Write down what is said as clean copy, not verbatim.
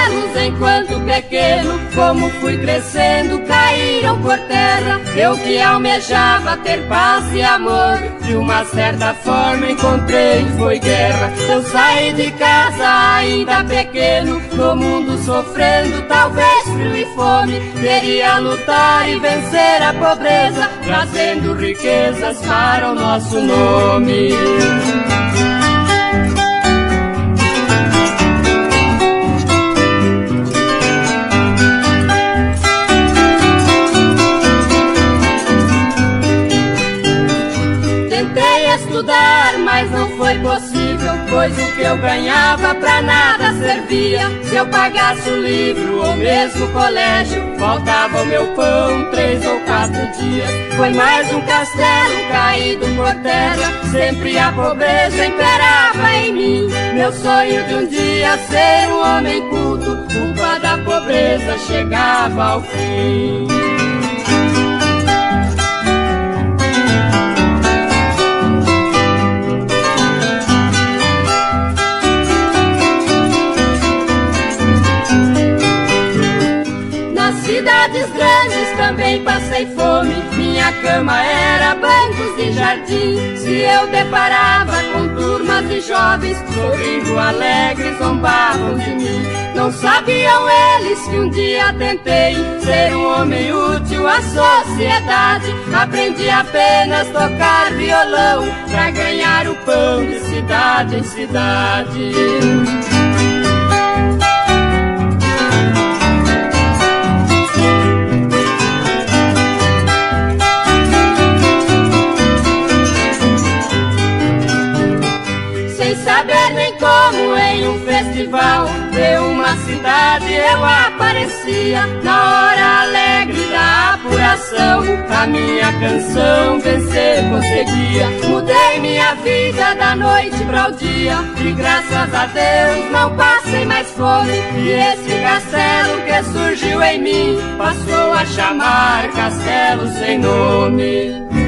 castelos enquanto pequeno. Como fui crescendo, caíram por terra. Eu que almejava ter paz e amor, de uma certa forma encontrei foi guerra. Eu saí de casa ainda pequeno, no mundo sofrendo, talvez frio e fome. Queria lutar e vencer a pobreza, trazendo riquezas para o nosso nome. Estudar, mas não foi possível, pois o que eu ganhava pra nada servia. Se eu pagasse o livro ou mesmo o colégio, faltava o meu pão 3 ou 4 dias. Foi mais um castelo caído por terra, sempre a pobreza imperava em mim. Meu sonho de um dia ser um homem culto, culpa da pobreza chegava ao fim. Cidades grandes também passei fome, minha cama era bancos de jardim. Se eu deparava com turmas de jovens, sorrindo alegres, zombavam de mim. Não sabiam eles que um dia tentei ser um homem útil à sociedade. Aprendi apenas tocar violão pra ganhar o pão de cidade em cidade. Saber nem como em um festival de uma cidade eu aparecia. Na hora alegre da apuração, a minha canção vencer conseguia. Mudei minha vida da noite para o dia, e graças a Deus não passei mais fome. E esse castelo que surgiu em mim passou a chamar Castelo Sem Nome.